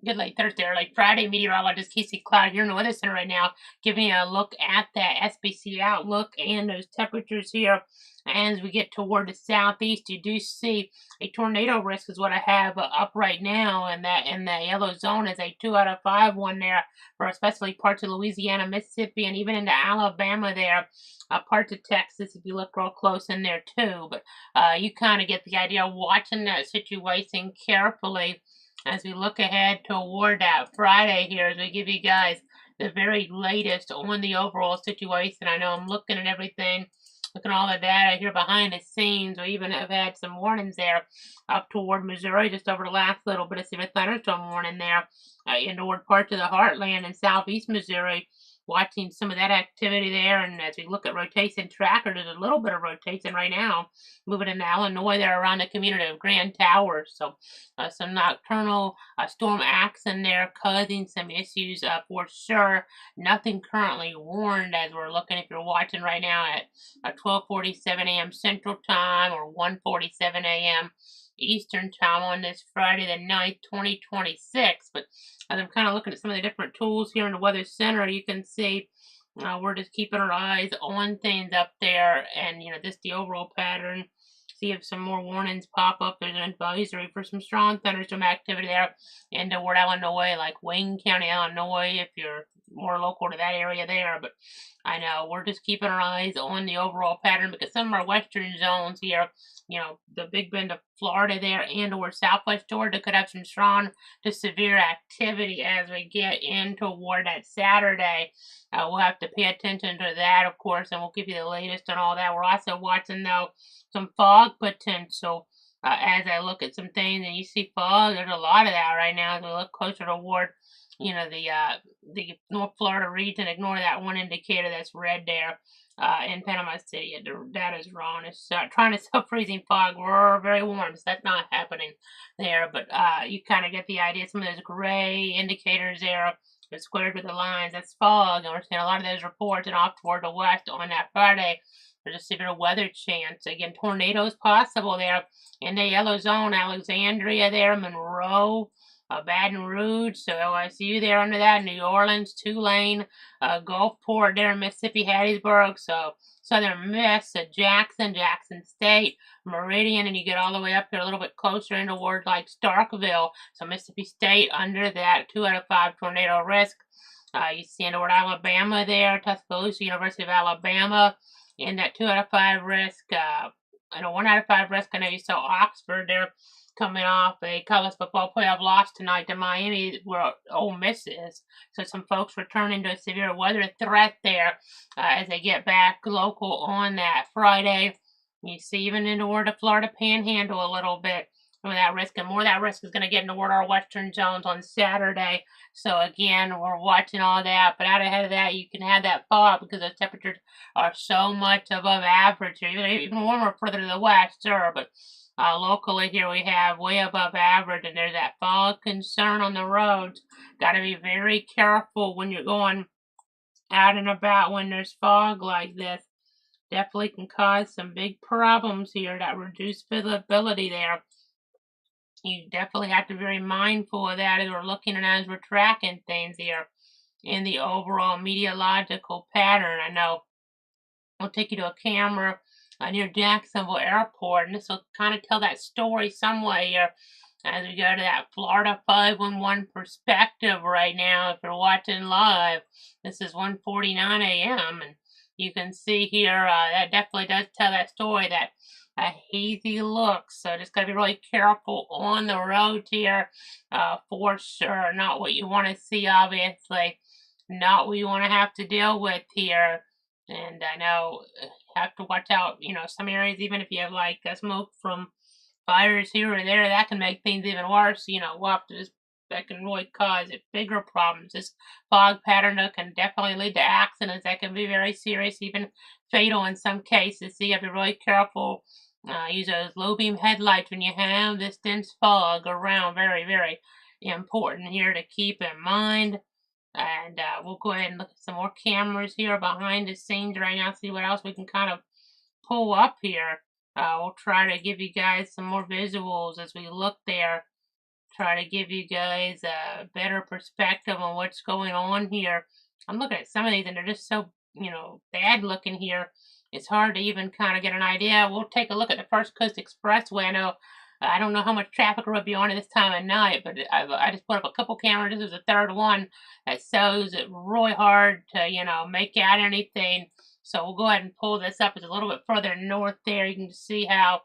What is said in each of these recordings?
good late Thursday or late Friday meteorologist Casey Cloud here in the Weather Center right now, giving you a look at that SPC outlook and those temperatures here. As we get toward the southeast, you do see a tornado risk is what I have up right now, and that in the yellow zone is a 2 out of 5 one there for especially parts of Louisiana, Mississippi, and even into Alabama there. Parts of Texas, if you look real close in there too. But you kind of get the idea of watching that situation carefully as we look ahead toward that Friday here, as we give you guys the very latest on the overall situation. I know I'm looking at everything, looking at all the data here behind the scenes. We even have had some warnings there up toward Missouri just over the last little bit of severe thunderstorm warning there in toward parts of the heartland in southeast Missouri. Watching some of that activity there, and as we look at rotation tracker, there's a little bit of rotation right now moving into Illinois there around the community of Grand Towers. So some nocturnal storm acts in there causing some issues for sure. Nothing currently warned as we're looking, if you're watching right now at 12:47 a.m. Central Time or 1:47 a.m. Eastern Time on this Friday the 9th, 2026. But as I'm kind of looking at some of the different tools here in the Weather Center, you can see we're just keeping our eyes on things up there, and just the overall pattern. See if some more warnings pop up. There's an advisory for some strong thunderstorm activity there in toward Illinois, like Wayne County, Illinois, if you're more local to that area there. But I know we're just keeping our eyes on the overall pattern because some of our western zones here, the Big Bend of Florida there and or southwest Georgia could have some strong to severe activity as we get in toward that Saturday. We'll have to pay attention to that, of course, and we'll give you the latest on all that. We're also watching, though, some fog potential as I look at some things, and you see fog. There's a lot of that right now as we look closer toward, the North Florida region. Ignore that one indicator that's red there in Panama City. The data is wrong. It's trying to self-freezing fog. We're very warm, so that's not happening there. But you kind of get the idea. Some of those gray indicators there, the squared with the lines, that's fog. And we're seeing a lot of those reports and off toward the west on that Friday. There's a severe weather chance. Again, tornadoes possible there in the yellow zone. Alexandria there, Monroe, Baton Rouge, so LSU there under that, New Orleans, Tulane, Gulfport there, Mississippi, Hattiesburg, so Southern Miss, Jackson State, Meridian, and you get all the way up here a little bit closer into words like Starkville, so Mississippi State under that 2 out of 5 tornado risk. You see into Alabama there, Tuscaloosa, University of Alabama, in that 2 out of 5 risk, and a 1 out of 5 risk. I know you saw Oxford there coming off a college football playoff loss tonight to Miami, where Ole Miss is. So some folks returning to a severe weather threat there as they get back local on that Friday. You see even into where the Florida Panhandle a little bit with that risk, and more of that risk is going to get into our western zones on Saturday. So again, we're watching all that, but out ahead of that, you can have that fog because those temperatures are so much above average, even warmer further to the west, sure, but locally here we have way above average, and there's that fog concern on the roads. Got to be very careful when you're going out and about when there's fog like this. Definitely can cause some big problems here, that reduced visibility there. You definitely have to be very mindful of that as we're looking and as we're tracking things here in the overall meteorological pattern. I know I'll take you to a camera near Jacksonville Airport, and this will kind of tell that story some way here as we go to that Florida 511 perspective right now. If you're watching live, this is 1:49 a.m. and you can see here that definitely does tell that story, that a hazy look. So just gotta be really careful on the road here for sure. Not what you want to see, obviously. Not what you want to have to deal with here. And I know you have to watch out, some areas, even if you have like smoke from fires here or there, that can make things even worse. We'll have to that can really cause bigger problems. This fog pattern can definitely lead to accidents that can be very serious, even fatal in some cases. So you have to be really careful. Use those low beam headlights when you have this dense fog around. Very, very important here to keep in mind. And we'll go ahead and look at some more cameras here behind the scenes right now, see what else we can kind of pull up here. We'll try to give you guys some more visuals as we look there try to give you guys a better perspective on what's going on here. I'm looking at some of these and they're just so, bad looking here. It's hard to even kind of get an idea. We'll take a look at the First Coast Expressway. I don't know how much traffic will be on at this time of night, but I just put up a couple cameras. This is the third one that shows it really hard to, make out anything. So we'll go ahead and pull this up. It's a little bit further north there. You can see how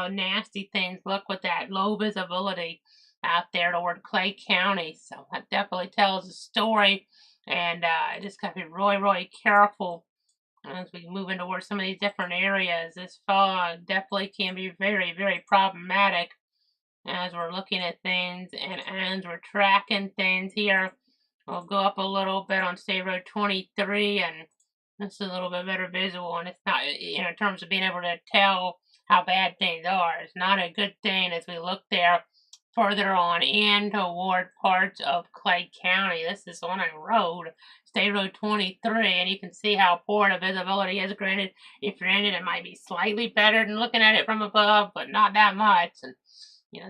nasty things look with that low visibility out there toward Clay County. So that definitely tells a story, and just got to be really, really careful as we move into towards some of these different areas. This fog definitely can be very, very problematic as we're looking at things and as we're tracking things here. We'll go up a little bit on State Road 23, and this is a little bit better visual, and it's not, in terms of being able to tell how bad things are. It's not a good thing as we look there further on in toward parts of Clay County. This is on a road, State Road 23, and you can see how poor the visibility is. Granted, if you're in it, it might be slightly better than looking at it from above, but not that much. And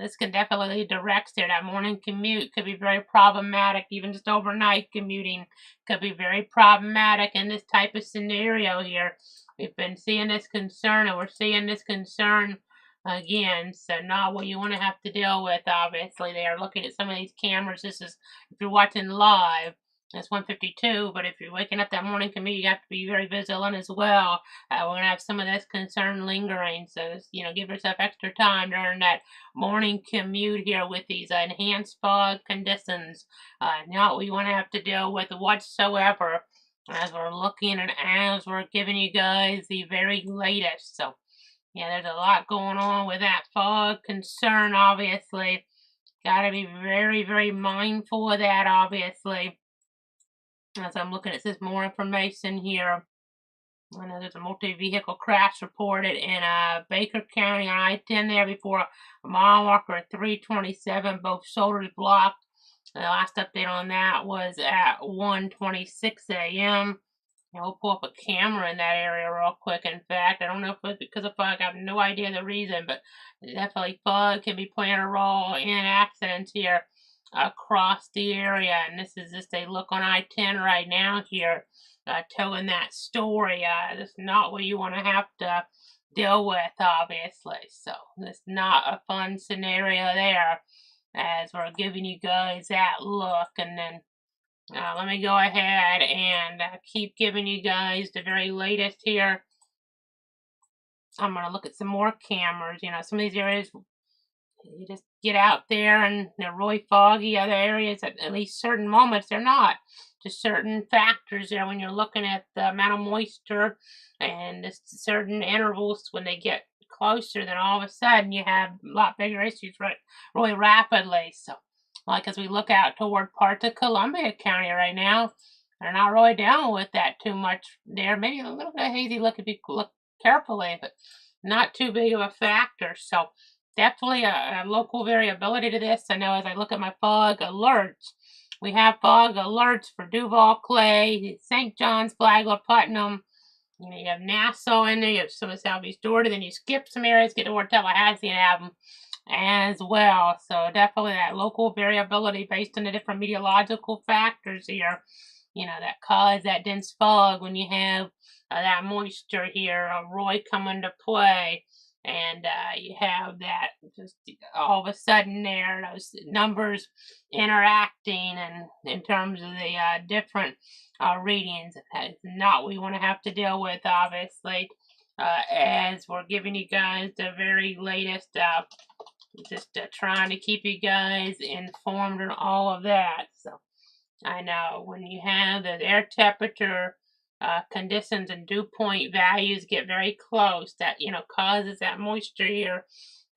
this can definitely direct there. That morning commute could be very problematic. Even just overnight commuting could be very problematic in this type of scenario here. We've been seeing this concern, and we're seeing this concern again. So not what you want to have to deal with, obviously. They are looking at some of these cameras. This is, if you're watching live, that's 152, but if you're waking up that morning commute, you have to be very vigilant as well. We're going to have some of this concern lingering, so give yourself extra time during that morning commute here with these enhanced fog conditions. Not what you want to have to deal with whatsoever as we're looking and as we're giving you guys the very latest. So, yeah, there's a lot going on with that fog concern, obviously. Got to be very, very mindful of that, obviously. As I'm looking at this more information here, I know there's a multi-vehicle crash reported in Baker County on I-10 there before a mile marker at 327, both shoulders blocked. The last update on that was at 1:26 a.m. We'll pull up a camera in that area real quick. In fact, I don't know if it's because of fog. I have no idea the reason, but definitely fog can be playing a role in accidents here across the area. And this is just a look on I-10 right now here, telling that story. It's not what you want to have to deal with, obviously. So it's not a fun scenario there as we're giving you guys that look. And then let me go ahead and keep giving you guys the very latest here. I'm going to look at some more cameras. Some of these areas, you just get out there and they're really foggy. Other areas, at least certain moments, they're not. Just certain factors there when you're looking at the amount of moisture and just certain intervals when they get closer, then all of a sudden you have a lot bigger issues really rapidly. So, like as we look out toward parts of Columbia County right now, they're not really dealing with that too much there. Maybe a little bit of hazy look if you look carefully, but not too big of a factor. So definitely a local variability to this. I know as I look at my fog alerts, we have fog alerts for Duval, Clay, St. John's, Flagler, Putnam. You have Nassau in there, you have some of Southeast Georgia, then you skip some areas, get toward Tallahassee and have them as well. So definitely that local variability based on the different meteorological factors here, that cause that dense fog when you have that moisture here really come into play. And you have that just all of a sudden there, those numbers interacting and in terms of the different readings. That is not what we want to have to deal with, obviously, as we're giving you guys the very latest, just trying to keep you guys informed on all of that. So I know when you have the air temperature conditions and dew point values get very close, that causes that moisture here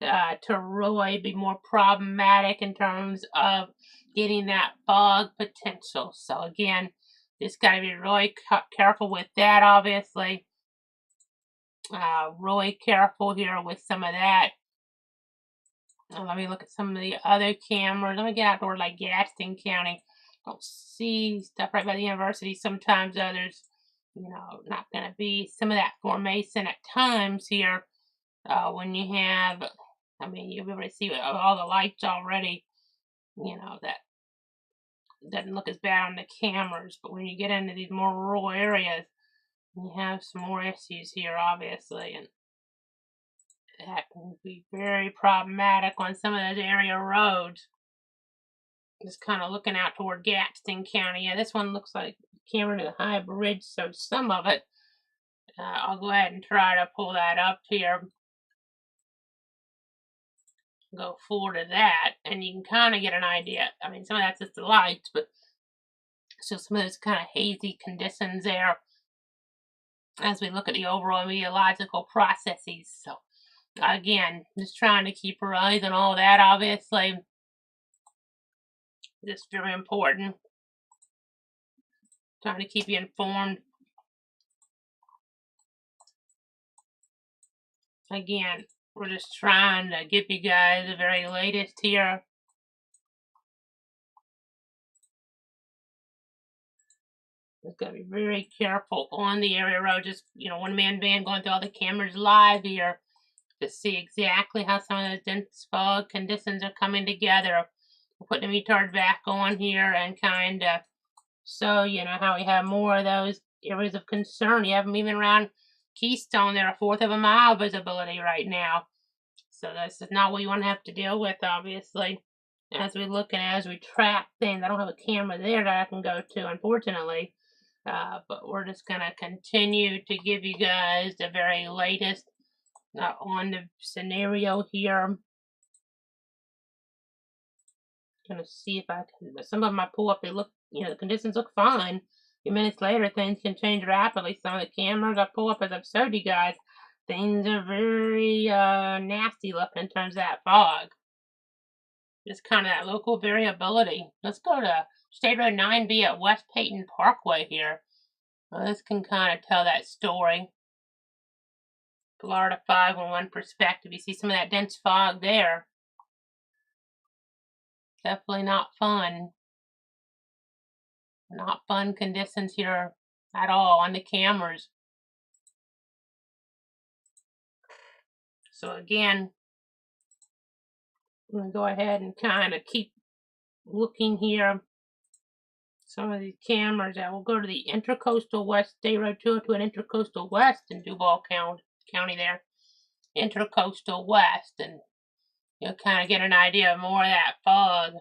to really be more problematic in terms of getting that fog potential. So again, just got to be really careful with that, obviously. Really careful here with some of that. Let me look at some of the other cameras. Let me get out toward like Gaston County. Don't see stuff right by the university. Sometimes others, not going to be some of that formation at times here when you have I mean, you'll be able to see all the lights already. You know, that doesn't look as bad on the cameras, but when you get into these more rural areas, you have some more issues here, obviously, and that can be very problematic on some of those area roads. Just kind of looking out toward Gadsden County. Yeah, this one looks like camera to the High Bridge, so some of it. I'll go ahead and try to pull that up here. Go forward to that, and you can kind of get an idea. I mean, some of that's just the lights, but still some of those kind of hazy conditions there as we look at the overall meteorological processes. So, again, just trying to keep our eyes on all that, obviously. Just very important. Trying to keep you informed. Again, we're just trying to give you guys the very latest here. Just gotta be very careful on the area road. Just, one-man band going through all the cameras live here to see exactly how some of those dense fog conditions are coming together. We'll put the retard back on here and kind of show, how we have more of those areas of concern. You have them even around Keystone. They're 1/4 of a mile visibility right now. So this is not what you want to have to deal with, obviously. As we look and as we track things, I don't have a camera there that I can go to, unfortunately. But we're just going to continue to give you guys the very latest on the scenario here. Going to see if I can, some of them I pull up, they look, the conditions look fine. A few minutes later, things can change rapidly. Some of the cameras I pull up, as I've showed you guys, things are very nasty looking in terms of that fog. Just kind of that local variability. Let's go to State Road 9B at West Peyton Parkway here. Well, this can kind of tell that story. Florida 511 perspective. You see some of that dense fog there. Definitely not fun. Not fun conditions here at all on the cameras. So again, I'm going to go ahead and kind of keep looking here. Some of these cameras that will go to the Intercoastal West, State Road 202 and Intercoastal West in Duval County there. Intercoastal West, and you'll kind of get an idea of more of that fog.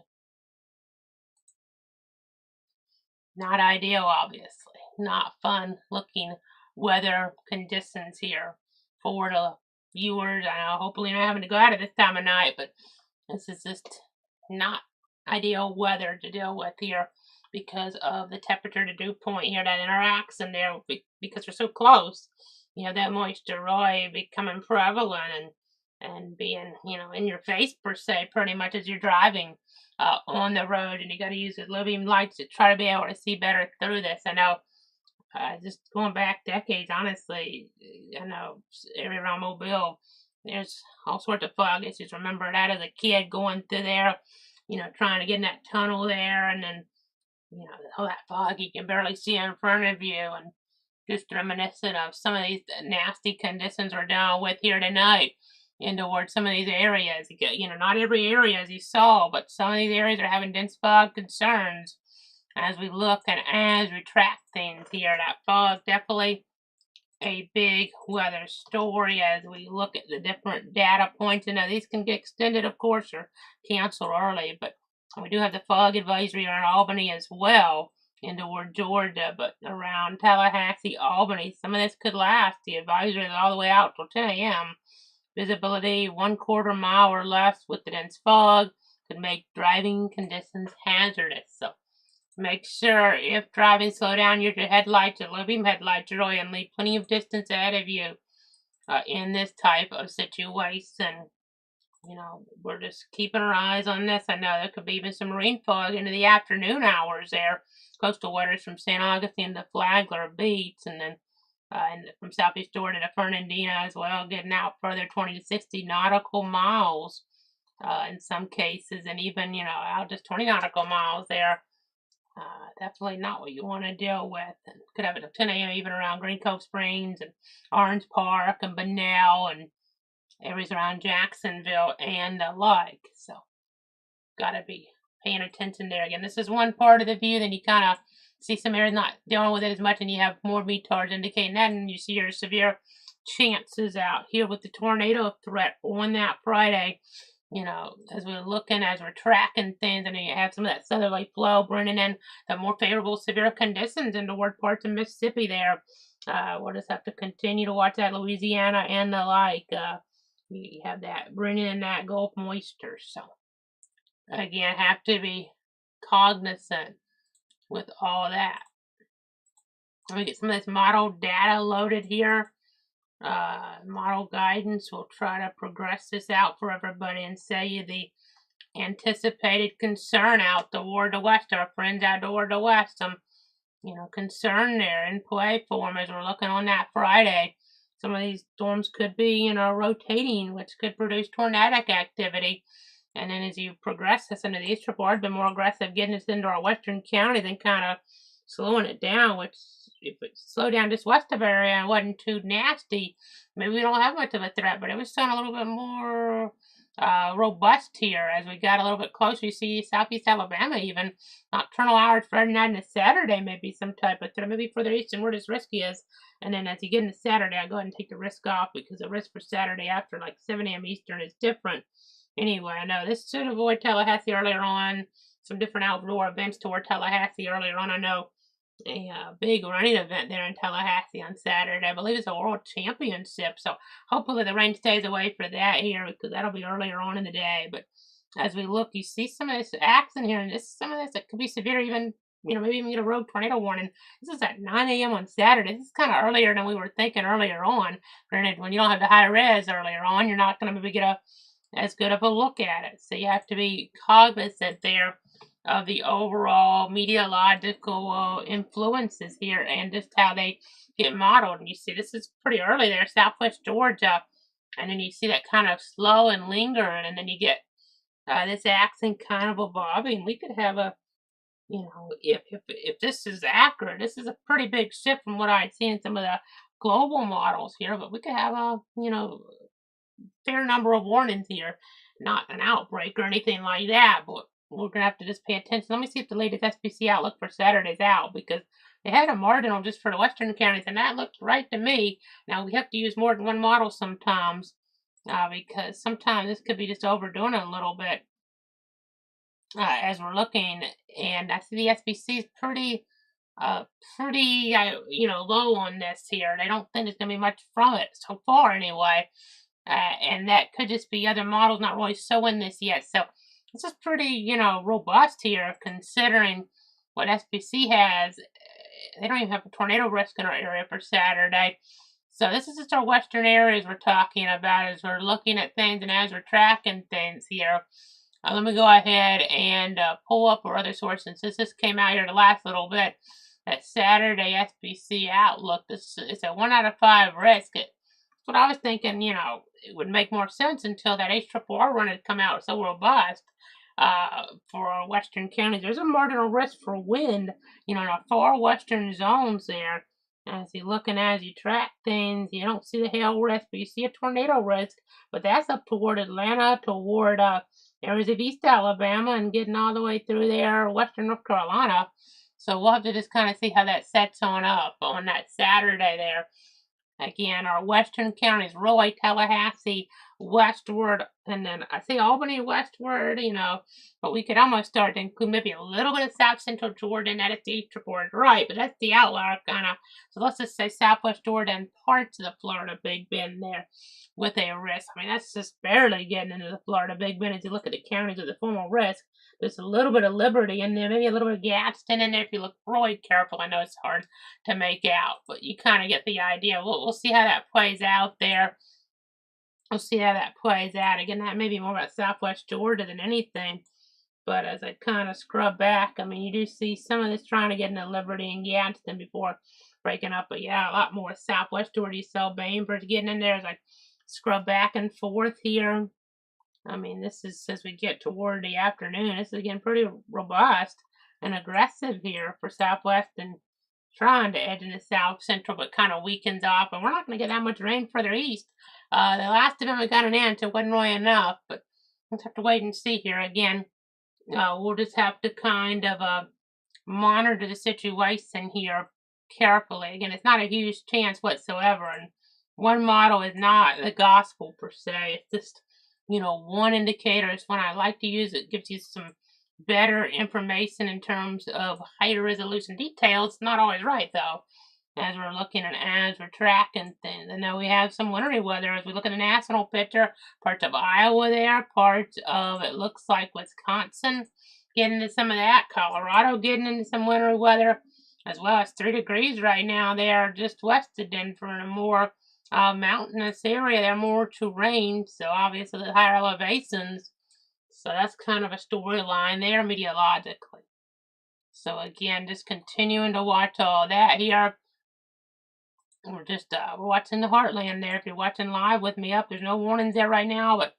Not ideal, obviously. Not fun looking weather conditions here for the viewers. I know hopefully you're not having to go out at this time of night, but this is just not ideal weather to deal with here because of the temperature to dew point here that interacts in there because we're so close. That moisture really becoming prevalent and being, in your face per se, pretty much as you're driving on the road, and you got to use the living lights to try to be able to see better through this. I know, just going back decades, honestly, I know area around Mobile, there's all sorts of fog issues. Remember that as a kid going through there, trying to get in that tunnel there, and then, all that fog you can barely see in front of you, and just reminiscent of some of these nasty conditions we're dealing with here tonight in towards some of these areas. Not every area as you saw, but some of these areas are having dense fog concerns as we look and as we track things here. That fog definitely a big weather story as we look at the different data points. Now these can get extended, of course, or canceled early, but we do have the fog advisory on Albany as well in toward Georgia, but around Tallahassee, Albany, some of this could last. The advisory is all the way out till 10 a.m. Visibility 1/4 mile or less with the dense fog could make driving conditions hazardous. So make sure if driving, slow down, use your headlights or low beam headlights early and leave plenty of distance ahead of you in this type of situation. We're just keeping our eyes on this. I know there could be even some rain fog into the afternoon hours there. Coastal waters from St. Augustine to Flagler beats, and then and from Southeast Georgia to Fernandina as well, getting out further 20 to 60 nautical miles in some cases, and even, out just 20 nautical miles there. Definitely not what you want to deal with. And could have it at 10 a.m. even around Green Cove Springs and Orange Park and Bunnell and areas around Jacksonville and the like. So, gotta be paying attention there. Again, this is one part of the view, then you kind of see some areas not dealing with it as much, and you have more METARs indicating that, and you see your severe chances out here with the tornado threat on that Friday. You know, as we're looking, as we're tracking things, and you have some of that southerly flow bringing in the more favorable severe conditions in toward parts of Mississippi there. We'll just have to continue to watch that Louisiana and the like. You have that bringing in that Gulf moisture. So, again, have to be cognizant with all that. Let me get some of this model data loaded here. Model guidance. We'll try to progress this out for everybody and say you the anticipated concern out toward the west. Our friends out toward the west. Some, concern there in play for them as we're looking on that Friday. Some of these storms could be, rotating, which could produce tornadic activity. And then as you progress this into the eastern part, been more aggressive getting us into our western counties and kind of slowing it down, which if it slowed down just west of area and wasn't too nasty, maybe we don't have much of a threat, but it was sounding a little bit more robust here as we got a little bit closer. You see southeast Alabama even nocturnal hours Friday night and Saturday maybe some type of threat, maybe further east and where this risk is. And then as you get into Saturday, I'll go ahead and take the risk off because the risk for Saturday after like 7 a.m. Eastern is different. Anyway, I know this should avoid Tallahassee earlier on. Some different outdoor events toward Tallahassee earlier on. I know a big running event there in Tallahassee on Saturday. I believe it's a world championship. So hopefully the rain stays away for that here because that'll be earlier on in the day. But as we look, you see some of this action here, and some of this that could be severe even. Maybe even get a rogue tornado warning. This is at 9 a.m. on Saturday. This is kind of earlier than we were thinking earlier on. Granted, when you don't have the high res earlier on, you're not going to maybe get as good of a look at it. So you have to be cognizant there of the overall meteorological influences here and just how they get modeled. And you see this is pretty early there, southwest Georgia. And then you see that kind of slow and lingering. And then you get this accent kind of evolving. We could have a, if this is accurate, this is a pretty big shift from what I'd seen in some of the global models here. But we could have a, fair number of warnings here. Not an outbreak or anything like that, but we're going to have to just pay attention. Let me see if the latest SPC outlook for Saturday's out because they had a marginal just for the western counties, and that looked right to me. Now, we have to use more than one model sometimes because sometimes this could be just overdoing it a little bit as we're looking. And I see the SPC is pretty low on this here. They don't think there's going to be much from it so far anyway. And that could just be other models not really showing this yet. So this is pretty, robust here considering what SPC has. They don't even have a tornado risk in our area for Saturday. So this is just our western areas we're talking about as we're looking at things and as we're tracking things here. Let me go ahead and pull up our other sources. Since this came out here the last little bit, that Saturday SPC outlook, it's a 1 out of 5 risk. That's what I was thinking, it would make more sense until that HRRR run had come out so robust for our western counties. There's a marginal risk for wind, in our far western zones there. As you looking as you track things, you don't see the hail risk, but you see a tornado risk. But that's up toward Atlanta, toward areas of East Alabama, and getting all the way through there, western North Carolina. So we'll have to just kind of see how that sets on up on that Saturday there. Again, our western counties, Roy, Tallahassee, westward, and then I say Albany westward, but we could almost start to include maybe a little bit of south central Georgia, and that is the report, right? But that's the outlier kind of. So let's just say southwest Georgia and parts of the Florida Big Bend there with a risk. I mean, that's just barely getting into the Florida Big Bend as you look at the counties with the formal risk. There's a little bit of Liberty in there, maybe a little bit of Gadsden in there if you look really careful. I know it's hard to make out, but you kind of get the idea. We'll see how that plays out there. We'll see how that plays out. Again, that may be more about southwest Georgia than anything. But as I kind of scrub back, I mean, you do see some of this trying to get into Liberty and Gadsden before breaking up. But yeah, a lot more southwest Georgia. You saw Bainbridge getting in there as I scrub back and forth here. I mean, this is as we get toward the afternoon. This is again pretty robust and aggressive here for southwest and trying to edge into south central, but kind of weakens off. And we're not going to get that much rain further east The last event we got an answer wasn't really enough, but we'll have to wait and see here again. We'll just have to kind of monitor the situation here carefully. Again, it's not a huge chance whatsoever, and one model is not the gospel per se. It's just, one indicator. It's one I like to use. It gives you some better information in terms of higher resolution details. Not always right, though, as we're looking and as we're tracking things. And now we have some wintry weather as we look at the national picture. Parts of Iowa there, parts of, it looks like, Wisconsin getting into some of that. Colorado getting into some wintry weather, as well as 3 degrees right now there just west of Denver in a more mountainous area. They're more terrain, so obviously the higher elevations. So that's kind of a storyline there meteorologically. So again, just continuing to watch all that here. We're just we're watching the Heartland there. If you're watching live with me up, there's no warnings there right now, but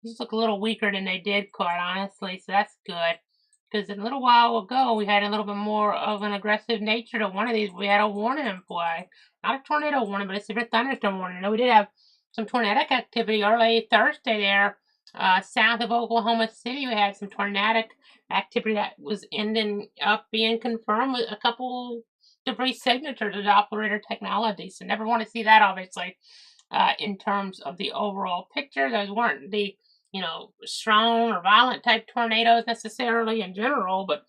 these look a little weaker than they did, quite honestly, so that's good. Because a little while ago, we had a little bit more of an aggressive nature to one of these. We had a warning in play. Not a tornado warning, but a severe thunderstorm warning. We did have some tornadic activity early Thursday there. South of Oklahoma City, we had some tornadic activity that was ending up being confirmed with a couple debris signatures of operator technology. So never want to see that, obviously, in terms of the overall picture. Those weren't the strong or violent type tornadoes necessarily in general, but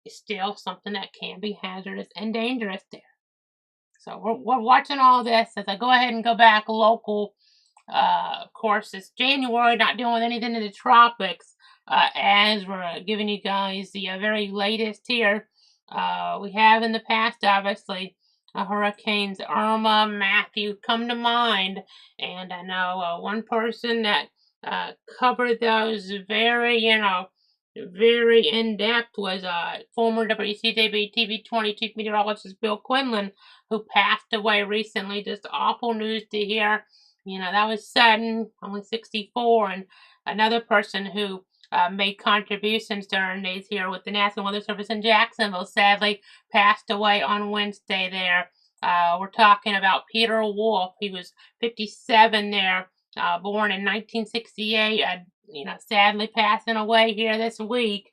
still something that can be hazardous and dangerous there. So we're watching all this as I go ahead and go back local. Of course, it's January, not dealing with anything in the tropics, as we're giving you guys the very latest here. We have in the past, obviously, Hurricanes Irma, Matthew come to mind, and I know one person that covered those very, very in-depth was former WCJB TV 20 chief meteorologist Bill Quinlan, who passed away recently. Just awful news to hear. That was sudden, only 64, and another person who made contributions during days here with the National Weather Service in Jacksonville sadly passed away on Wednesday there. We're talking about Peter Wolf. He was 57 there, born in 1968, sadly passing away here this week.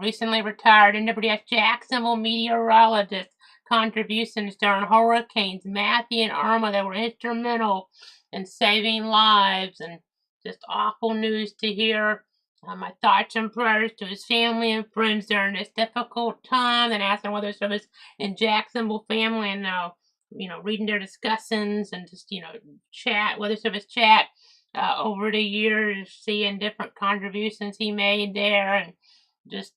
Recently retired NWS Jacksonville meteorologist. Contributions during hurricanes Matthew and Irma that were instrumental in saving lives, and just awful news to hear. My thoughts and prayers to his family and friends during this difficult time. The National Weather Service in Jacksonville family, and reading their discussions and just chat, Weather Service chat over the years, seeing different contributions he made there, and just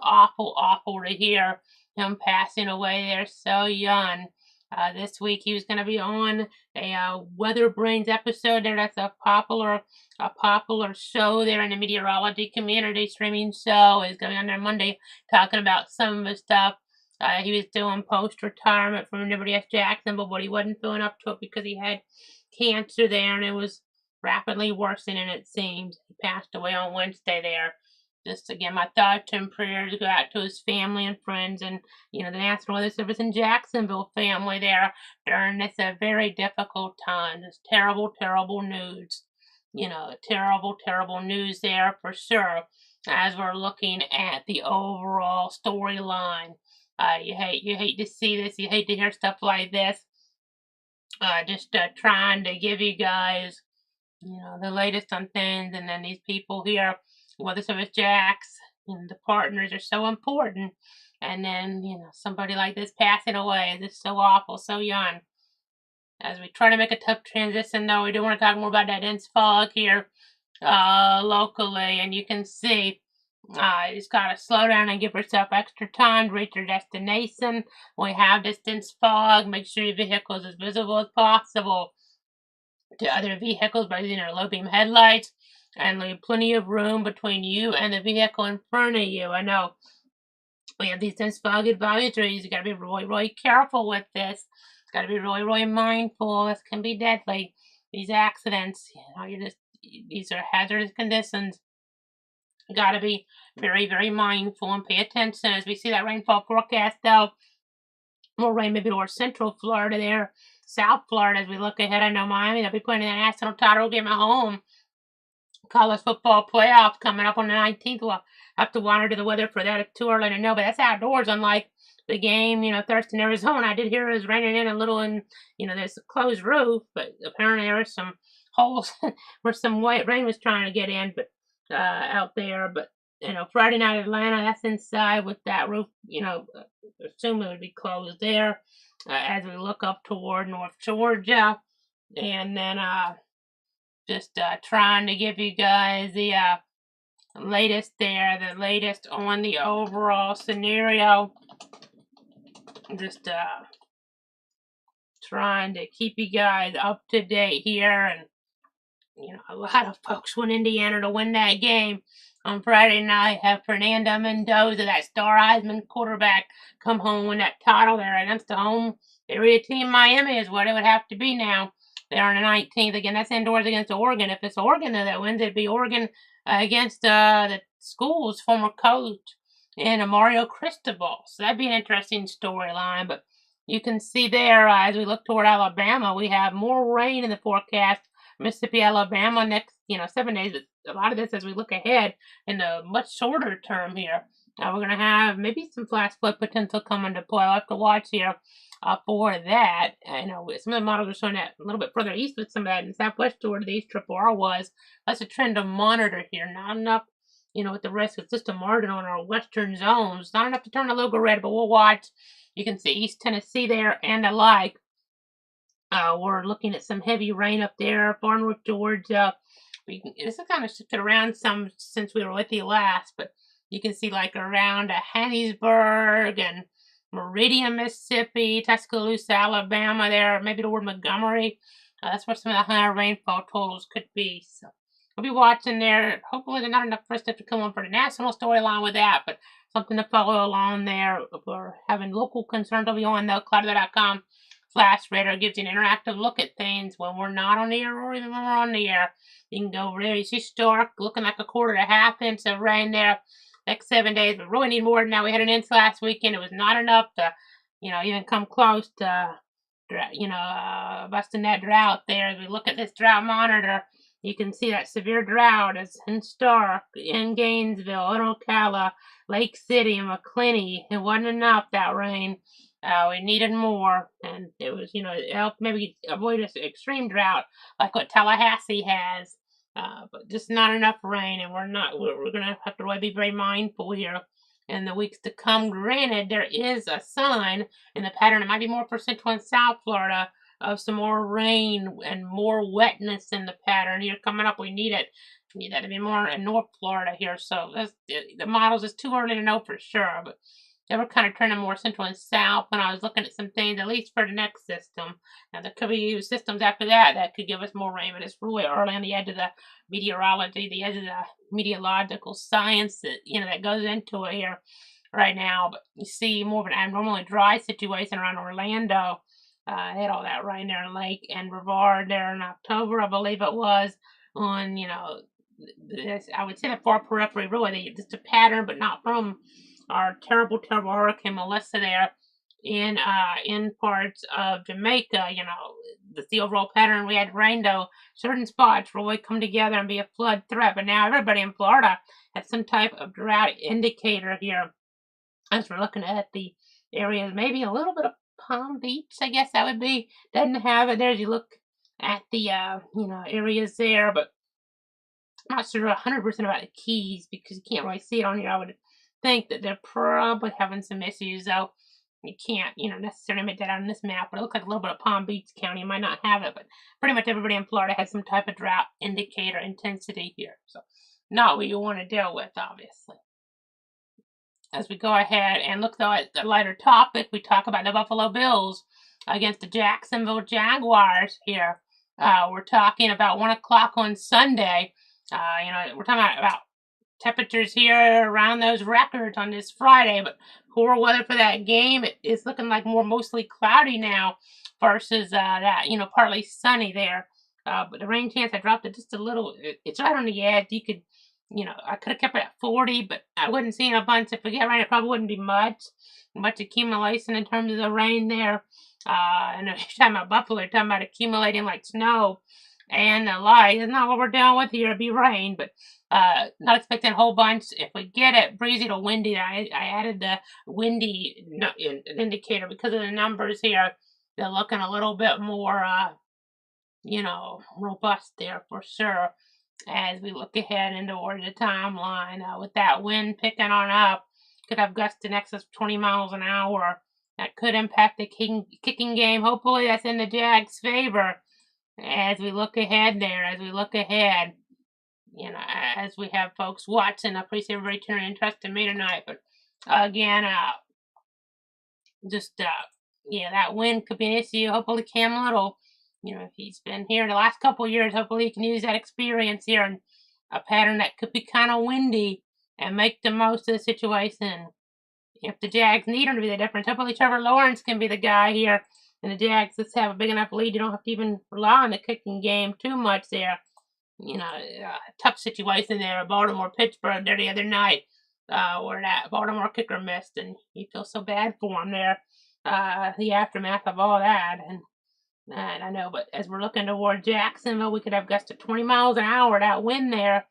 awful to hear him passing away there so young. This week he was going to be on a Weather Brains episode there. That's a popular show there in the meteorology community, streaming show. He's going to be on there Monday talking about some of the stuff he was doing post-retirement from WS Jacksonville, but he wasn't feeling up to it because he had cancer there, and it was rapidly worsening, it seems. He passed away on Wednesday there. Just again, my thoughts and prayers go out to his family and friends, and the National Weather Service in Jacksonville family there during this very difficult time. Just terrible news. Terrible news there for sure. As we're looking at the overall storyline, you hate to see this. You hate to hear stuff like this. Just trying to give you guys, the latest on things, and then these people here. Weather Service Jacks, the partners are so important, and then somebody like this passing away. This is so awful, so young. As we try to make a tough transition, though, we do want to talk more about that dense fog here locally, and you can see you just gotta slow down and give yourself extra time to reach your destination. When we have this dense fog, make sure your vehicle is as visible as possible to other vehicles by using our low beam headlights, and leave plenty of room between you and the vehicle in front of you. I know we have these dense fog advisories. You gotta be really careful with this. Gotta be really mindful. This can be deadly. These accidents, these are hazardous conditions. You gotta be very mindful and pay attention as we see that rainfall forecast, though. More rain maybe towards central Florida there. South Florida as we look ahead. I know Miami, they'll be playing in the national title game at home. College football playoff coming up on the 19th. We'll have to monitor the weather for that. It's too early to know, but that's outdoors, unlike the game, Thurston, Arizona. I did hear it was raining in a little, and, there's a closed roof, but apparently there were some holes where some white rain was trying to get in, but out there. But, Friday night Atlanta, that's inside with that roof, assume it would be closed there as we look up toward North Georgia. And then, just trying to give you guys the latest on the overall scenario. Just trying to keep you guys up to date here. And, a lot of folks want Indiana to win that game on Friday night. Have Fernando Mendoza, that star Heisman quarterback, come home win that title there against the home area team Miami is what it would have to be now. They're on the 19th. Again, that's indoors against Oregon. If it's Oregon that wins, it'd be Oregon against the school's former coach and Mario Cristobal. So that'd be an interesting storyline. But you can see there, as we look toward Alabama, we have more rain in the forecast. Mississippi, Alabama next, 7 days. But a lot of this as we look ahead in the much shorter term here. We're going to have maybe some flash flood potential coming to play. I'll have to watch here for that. Some of the models are showing that a little bit further east with some of that in southwest toward the East Triple R was. That's a trend to monitor here. Not enough, with the rest. It's just a margin on our western zones. Not enough to turn the logo red, but we'll watch. You can see East Tennessee there and the like. We're looking at some heavy rain up there, far north Georgia. This has kind of shifted around some since we were with you last, but you can see like around Hattiesburg and Meridian, Mississippi, Tuscaloosa, Alabama there, maybe toward Montgomery. That's where some of the higher rainfall totals could be. So we'll be watching there. Hopefully there's not enough for us to come on for the national storyline with that, but something to follow along there. If we're having local concerns, I'll be on cloudweather.com. Flash Radar gives you an interactive look at things when we're not on the air or even when we're on the air. You can go over there. You see Stark looking like a quarter to half inch of rain there. Next 7 days, we really need more than that. We had an inch last weekend. It was not enough to, even come close to, busting that drought there. As we look at this drought monitor, you can see that severe drought is in Stark, in Gainesville, in Ocala, Lake City, and McClenny. It wasn't enough, that rain. We needed more, and it was, it helped maybe avoid this extreme drought like what Tallahassee has, but just not enough rain, and we're going to have to really be very mindful here in the weeks to come. Granted, there is a sign in the pattern. It might be more for Central and South Florida of some more rain and more wetness in the pattern here coming up. We need it. We need that to be more in North Florida here, so the models is too early to know for sure, but they were kind of trending more central and south when I was looking at some things, at least for the next system. Now, there could be systems after that could give us more rain, but it's really early on the edge of the meteorology, the edge of the meteorological science that goes into it here right now. But you see more of an abnormally dry situation around Orlando. They had all that rain there in Lake and Brevard there in October, I believe it was, on, I would say the far periphery, really, just a pattern, but not from our terrible, terrible Hurricane Melissa there in parts of Jamaica. The overall pattern. We had rain, though. Certain spots really come together and be a flood threat. But now everybody in Florida has some type of drought indicator here. As we're looking at the areas, maybe a little bit of Palm Beach, I guess that would be. Doesn't have it there as you look at the, areas there. But I'm not sure 100% about the Keys because you can't really see it on here. I would think that they're probably having some issues, though. You can't, necessarily make that out on this map, but it looks like a little bit of Palm Beach County. You might not have it, but pretty much everybody in Florida has some type of drought indicator intensity here. So, not what you want to deal with, obviously. As we go ahead and look, though, at the lighter topic, we talk about the Buffalo Bills against the Jacksonville Jaguars here. We're talking about 1 o'clock on Sunday. We're talking about temperatures here around those records on this Friday, but poor weather for that game. It's looking like mostly cloudy now versus that, partly sunny there. But the rain chance, I dropped it just a little. It's right on the edge. You could, I could have kept it at 40, but I wouldn't see a bunch. If we get rain, it probably wouldn't be much accumulation in terms of the rain there. And you're talking about Buffalo, you're talking about accumulating like snow and the light. That's not what we're dealing with here. It'll be rain, but not expecting a whole bunch. If we get it breezy to windy, I added the windy indicator because of the numbers here. They're looking a little bit more, robust there for sure as we look ahead into the timeline. With that wind picking on up, could have gusts in excess of 20 miles an hour. That could impact the kicking game. Hopefully that's in the Jags' favor as we look ahead there, as we have folks watching. I appreciate everybody tuning interest in me tonight. But again, that wind could be an issue. Hopefully Cam Little, if he's been here the last couple of years, hopefully he can use that experience here in a pattern that could be kind of windy and make the most of the situation. If the Jags need him to be the difference, hopefully Trevor Lawrence can be the guy here. And the Jags just have a big enough lead. You don't have to even rely on the kicking game too much there. Tough situation there. Baltimore, Pittsburgh there the other night, where that Baltimore kicker missed, and you feel so bad for him there. The aftermath of all that, and I know, but as we're looking toward Jacksonville, we could have gusts of 20 miles an hour. That wind there,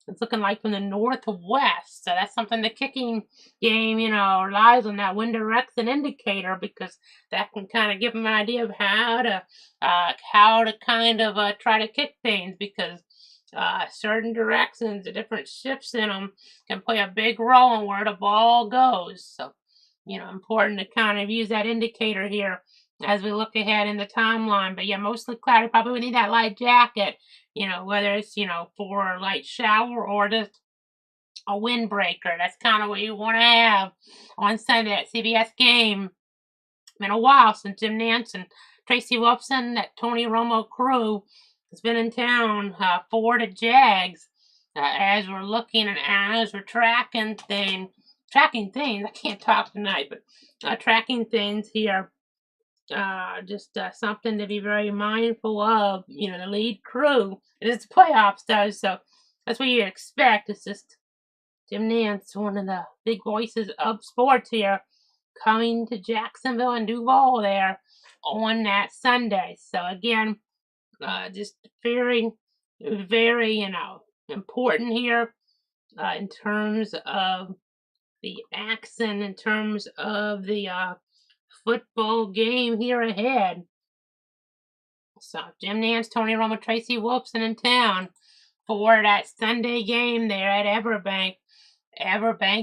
it's looking like from the northwest. So that's something the kicking game, relies on that wind direction indicator, because that can kind of give them an idea of how to kind of try to kick things, because certain directions, the different shifts in them can play a big role in where the ball goes. So, important to kind of use that indicator here as we look ahead in the timeline. But yeah, mostly cloudy. Probably we need that light jacket, whether it's, for a light shower or just a windbreaker. That's kind of what you want to have on Sunday at CBS game. Been a while since Jim Nantz and Tracy Wolfson, that Tony Romo crew, has been in town for the Jags. As we're looking and as we're tracking things. I can't talk tonight, but tracking things here. Just something to be very mindful of. The lead crew. It's playoffs, though, so that's what you expect. It's just Jim Nantz, one of the big voices of sports here, coming to Jacksonville and Duval there on that Sunday. So again, just very, very, important here in terms of the accent, in terms of the football game here ahead. So Jim Nantz, Tony Romo, Tracy Wolfson in town for that Sunday game there at Everbank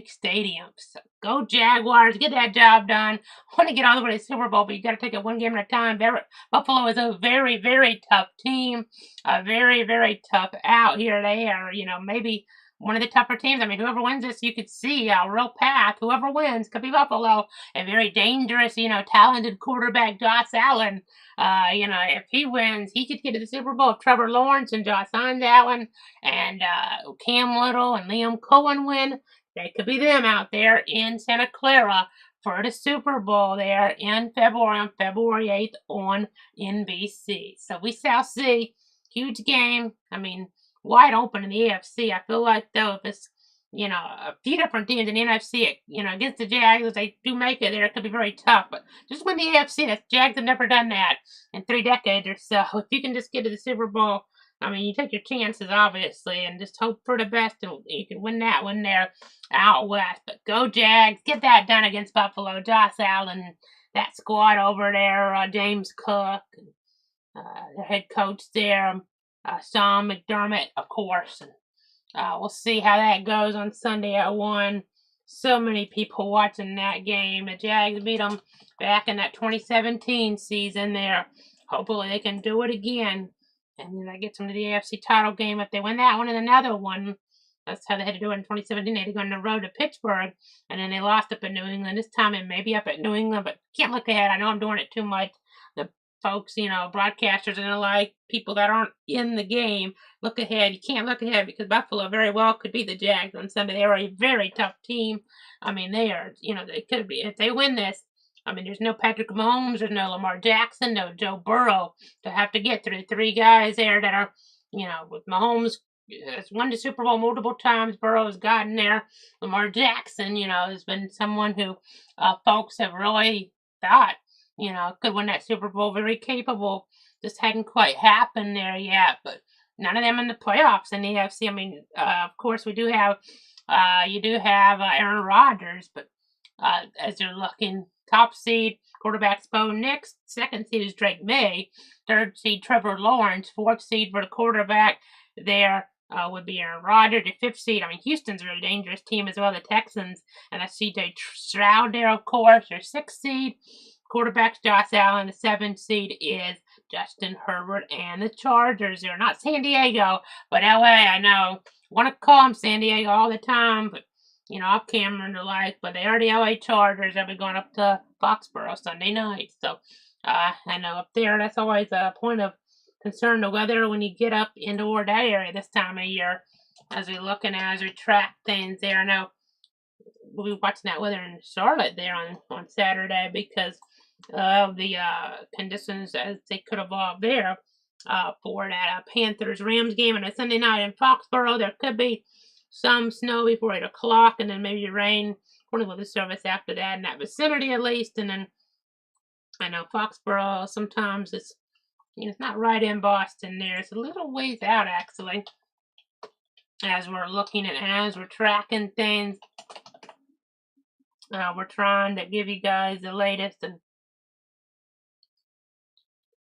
Stadium. So go Jaguars, get that job done. Want to get all the way to the Super Bowl, but you got to take it one game at a time. Buffalo is a very, very tough team. Very, very tough out here. They are, maybe one of the tougher teams. I mean, whoever wins this, you could see a real path. Whoever wins could be Buffalo. A very dangerous, talented quarterback, Josh Allen. If he wins, he could get to the Super Bowl. If Trevor Lawrence and Josh Allen and Cam Little and Liam Cohen win, they could be them out there in Santa Clara for the Super Bowl there in February, on February 8th on NBC. So we shall see. Huge game. I mean, wide open in the AFC. I feel like, though, if it's, a few different teams in the NFC, against the Jags, if they do make it there, it could be very tough. But just win the AFC. The Jags have never done that in 3 decades or so. If you can just get to the Super Bowl, I mean, you take your chances, obviously, and just hope for the best, and you can win that one there out west. But go Jags. Get that done against Buffalo. Josh Allen, that squad over there, James Cook, the head coach there, Sean McDermott, of course. And we'll see how that goes on Sunday at 1. So many people watching that game. The Jags beat them back in that 2017 season there. Hopefully they can do it again. And then that gets them to the AFC title game. If they win that one and another one, that's how they had to do it in 2017. They had to go on the road to Pittsburgh, and then they lost up in New England. This time it may be up at New England, but can't look ahead. I know I'm doing it too much. The folks, broadcasters and the like, people that aren't in the game, look ahead. You can't look ahead because Buffalo very well could be the Jags on Sunday. They are a very tough team. I mean, they are, they could be. If they win this, I mean, there's no Patrick Mahomes, there's no Lamar Jackson, no Joe Burrow to have to get through. 3 guys there that are, with Mahomes has won the Super Bowl multiple times. Burrow has gotten there. Lamar Jackson, has been someone who folks have really thought could win that Super Bowl. Very capable. Just hadn't quite happened there yet, but none of them in the playoffs in the AFC. I mean, of course, you do have Aaron Rodgers, but as you're looking, top seed quarterback's Bo Nix, second seed is Drake May, third seed Trevor Lawrence, fourth seed for the quarterback there would be Aaron Rodgers. The fifth seed, I mean, Houston's a really dangerous team as well, the Texans, and that's C.J. Stroud there, of course. Your sixth seed quarterback's Josh Allen. The seventh seed is Justin Herbert and the Chargers. They're not San Diego, but LA, I know. Want to call them San Diego all the time, but off camera and the like, but they are the LA Chargers. They'll be going up to Foxborough Sunday night. So, I know up there, that's always a point of concern, the weather when you get up into that area this time of year. As we track things there, I know we'll be watching that weather in Charlotte there on Saturday because of the conditions as they could evolve there for that Panthers-Rams game on a Sunday night in Foxborough. There could be some snow before 8 o'clock, and then maybe rain, according to the service after that, in that vicinity at least. And then I know Foxborough sometimes it's not right in Boston there. It's a little ways out, actually, as we're looking at, as we're tracking things. We're trying to give you guys the latest, and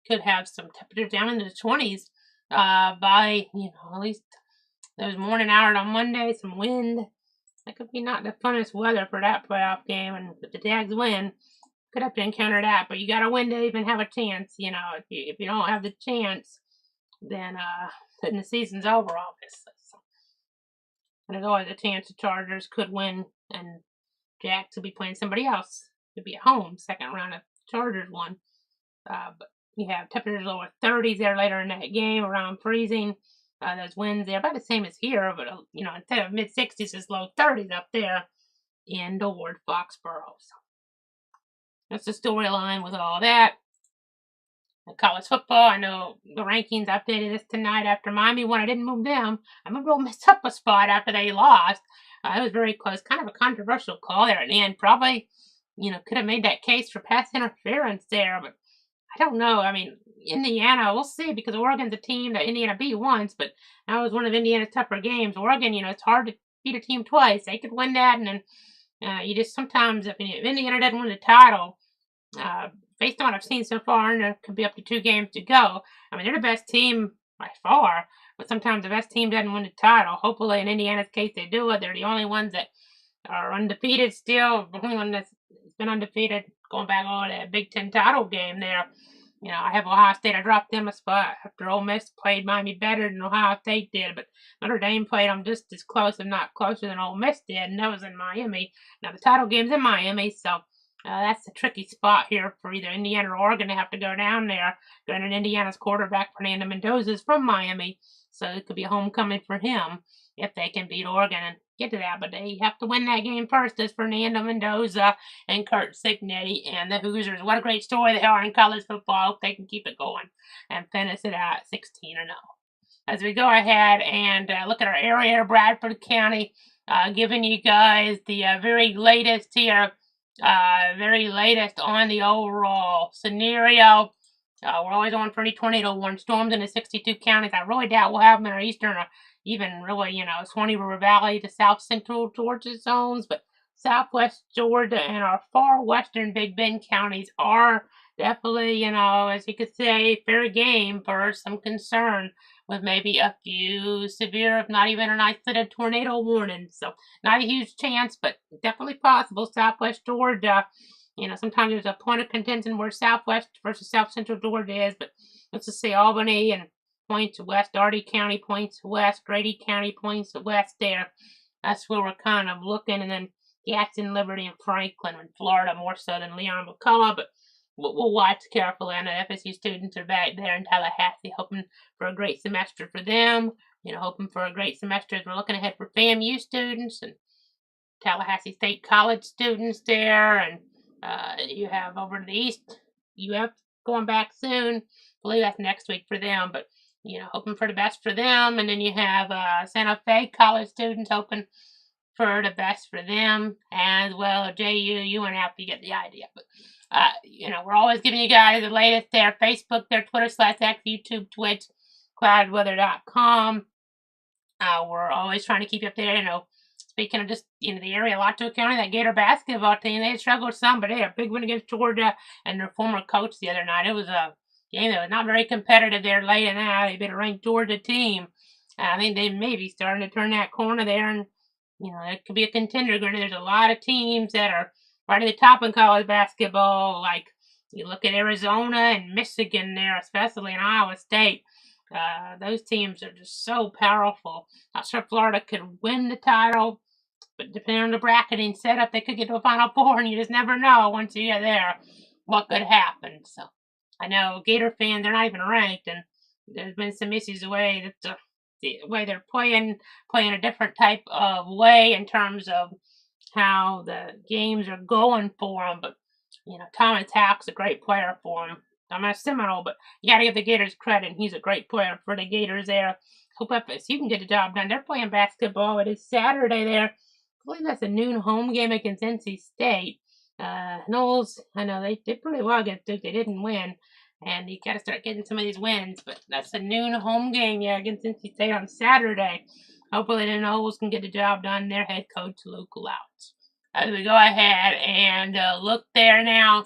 could have some temperatures down into the 20s by, at least those morning hours on Monday, some wind. That could be not the funnest weather for that playoff game, and if the Jags win, could have to encounter that, but you got to win to even have a chance. If you don't have the chance, then the season's over, obviously. So, and there's always a chance the Chargers could win, and Jags will be playing somebody else. Could be at home, second round if Chargers won. But you have temperatures over 30s there later in that game, around freezing. Those winds there about the same as here, but instead of mid 60s, it's low 30s up there in North Foxborough. So that's the storyline with all that. College football, I know the rankings updated this tonight after Miami won. I didn't move them. I moved Ole Miss up a spot after they lost. It was very close. Kind of a controversial call there at the end. Probably, could have made that case for pass interference there, but I don't know. I mean, Indiana, we'll see, because Oregon's a team that Indiana beat once, but that was one of Indiana's tougher games. Oregon, it's hard to beat a team twice. They could win that, and then you just sometimes, if Indiana doesn't win the title, based on what I've seen so far, and there could be up to 2 games to go. I mean, they're the best team by far, but sometimes the best team doesn't win the title. Hopefully, in Indiana's case, they do it. They're the only ones that are undefeated still. The only one that's been undefeated going back on that Big Ten title game there. I have Ohio State. I dropped them a spot after Ole Miss played Miami better than Ohio State did, but Notre Dame played them just as close, if not closer than Ole Miss did, and that was in Miami. Now, the title game's in Miami, so that's a tricky spot here for either Indiana or Oregon to have to go down there. Granted, Indiana's quarterback, Fernando Mendoza, is from Miami, so it could be a homecoming for him if they can beat Oregon and get to that. But they have to win that game first as Fernando Mendoza and Curt Cignetti and the Hoosiers. What a great story they are in college football. Hope they can keep it going and finish it at 16-0. As we go ahead and look at our area, Bradford County, giving you guys the very latest here. Very latest on the overall scenario. We're always on for any tornado warning storms in the 62 counties. I really doubt we'll have them in our eastern or even really, Swanee River Valley, the south central Georgia zones, but southwest Georgia and our far western Big Bend counties are definitely, as you could say, fair game for some concern with maybe a few severe, if not even an isolated tornado warning. So not a huge chance, but definitely possible. Southwest Georgia, sometimes there's a point of contention where southwest versus south central Georgia is, but let's just say Albany and points west, Dougherty County points west, Grady County points west there. That's where we're kind of looking, and then Gadsden, Liberty, and Franklin in Florida more so than Leon McCullough, but we'll watch carefully. I know FSU students are back there in Tallahassee, hoping for a great semester for them. Hoping for a great semester as we're looking ahead for FAMU students and Tallahassee State College students there. And you have over to the east, UF going back soon. I believe that's next week for them, but hoping for the best for them. And then you have Santa Fe College students hoping for the best for them as well. JU, UNF, you get the idea. But we're always giving you guys the latest there. Facebook, their Twitter /X, YouTube, Twitch, cloudweather.com. We're always trying to keep you up there. Speaking of just the area, Alachua County, that Gator basketball team, they struggled some, but they had a big win against Georgia and their former coach the other night. It was a game that was not very competitive there late in that. They beat a ranked Georgia team. I think they may be starting to turn that corner there, and it could be a contender. There's a lot of teams that are right at the top in college basketball. Like you look at Arizona and Michigan there, especially in Iowa State. Those teams are just so powerful. Not sure Florida could win the title, but depending on the bracketing setup, they could get to a Final Four, and you just never know once you get there what could happen. So I know Gator fans, they're not even ranked, and there's been some issues the way they're playing a different type of way in terms of how the games are going for them. But Thomas Hack's a great player for them. I'm a Seminole, but you got to give the Gators credit. He's a great player for the Gators there. Hope if you can get the job done. They're playing basketball. It is Saturday there. I believe that's a noon home game against NC State. Noles, I know they did pretty well against Duke. They didn't win, and you got to start getting some of these wins. But that's a noon home game, against NC State on Saturday. Hopefully the Noles can get the job done. Their head coach, Luke Louts. As we go ahead and look there now.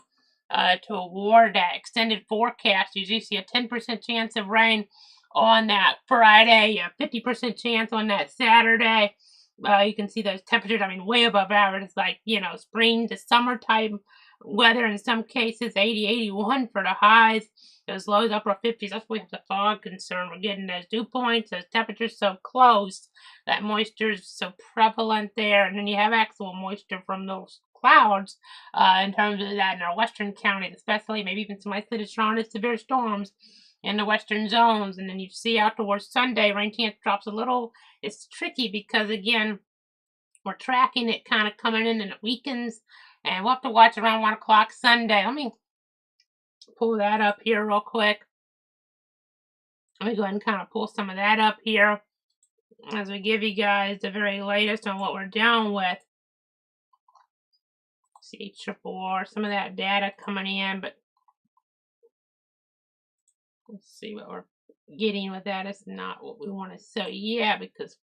To award that extended forecast, you do see a 10% chance of rain on that Friday, a 50% chance on that Saturday. You can see those temperatures, way above average. It's like, spring to summertime weather in some cases, 80, 81 for the highs. Those lows, upper 50s. That's why we have the fog concern. We're getting those dew points, those temperatures so close. That moisture is so prevalent there. And then you have actual moisture from those clouds in terms of that in our western counties, especially maybe even some isolated strong to severe storms in the western zones. And then you see out towards Sunday, rain chance drops a little. It's tricky because, again, we're tracking it kind of coming in and it weakens. And we'll have to watch around 1 o'clock Sunday. Let me pull that up here real quick. Let me go ahead and kind of pull some of that up here as we give you guys the very latest on what we're down with. See CRRR, some of that data coming in, but let's see what we're getting with that. It's not what we want to show yet because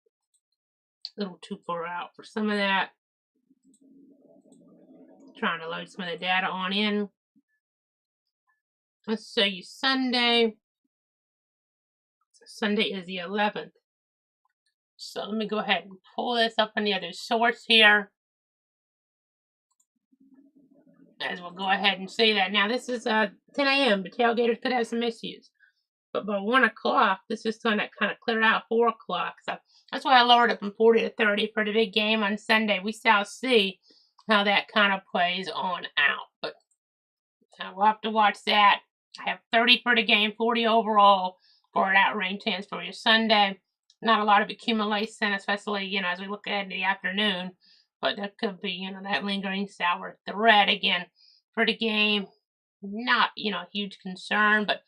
a little too far out for some of that. Trying to load some of the data on in. Let's show you Sunday. Sunday is the 11th. So let me go ahead and pull this up on the other source here. As we'll go ahead and see that. Now this is 10 a.m. The tailgaters could have some issues. But by 1 o'clock, this is going to kind of clear out 4 o'clock. So that's why I lowered it from 40 to 30 for the big game on Sunday. We shall see how that kind of plays on out. But we'll have to watch that. I have 30 for the game, 40 overall for that rain chance for your Sunday. Not a lot of accumulation, especially, as we look ahead in the afternoon. But that could be, that lingering sour thread again for the game. Not, huge concern, but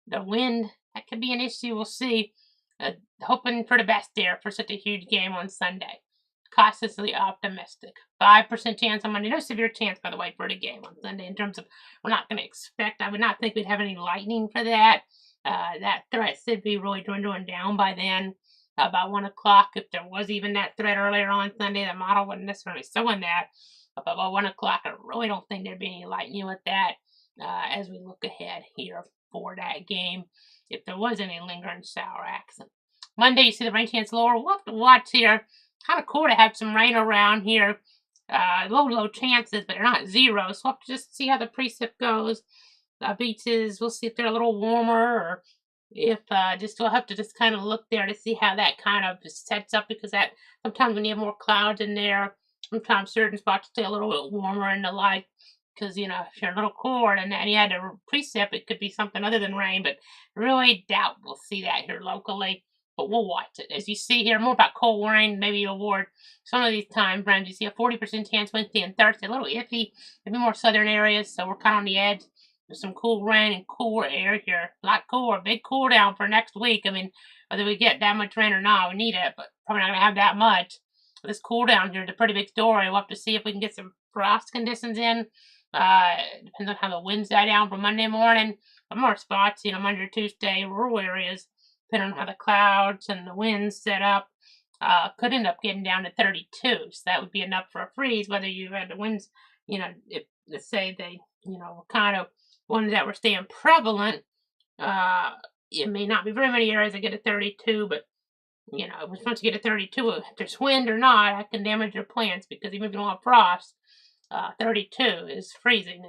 the wind, that could be an issue. We'll see. Hoping for the best there for such a huge game on Sunday. Cautiously optimistic. 5% chance on Monday. No severe chance, by the way, for the game on Sunday in terms of we're not going to expect. I would not think we'd have any lightning for that. That threat should be really dwindling down by then. About 1 o'clock, if there was even that threat earlier on Sunday, the model wasn't necessarily showing that. But about 1 o'clock, I really don't think there'd be any lightning with that as we look ahead here for that game. If there was any lingering sour action. Monday, you see the rain chance lower. We'll have to watch here. Kind of cool to have some rain around here. Low chances, but they're not zero. So we'll have to just see how the precip goes. Beaches, we'll see if they're a little warmer or if we'll have to just kind of look there to see how that kind of sets up, because that sometimes when you have more clouds in there, sometimes certain spots stay a little bit warmer and the like, because if you're a little cooler and you had a precip, it could be something other than rain, but really doubt we'll see that here locally. But we'll watch it. As you see here, more about cold rain, maybe award some of these time frames. You see a 40% chance Wednesday and Thursday, a little iffy, maybe more southern areas, so we're kind of on the edge. There's some cool rain and cooler air here. A lot cooler, big cool down for next week. Whether we get that much rain or not, we need it, but probably not going to have that much. this cool down here is a pretty big story. We'll have to see if we can get some frost conditions in. Depends on how the winds die down for Monday morning. But more spots, Monday or Tuesday, rural areas, depending on how the clouds and the winds set up, could end up getting down to 32. So that would be enough for a freeze, whether you had the winds, if, let's say they, kind of ones that were staying prevalent. It may not be very many areas that get to 32, but once you get to 32, if there's wind or not, that can damage your plants, because even if you don't have frost, 32 is freezing,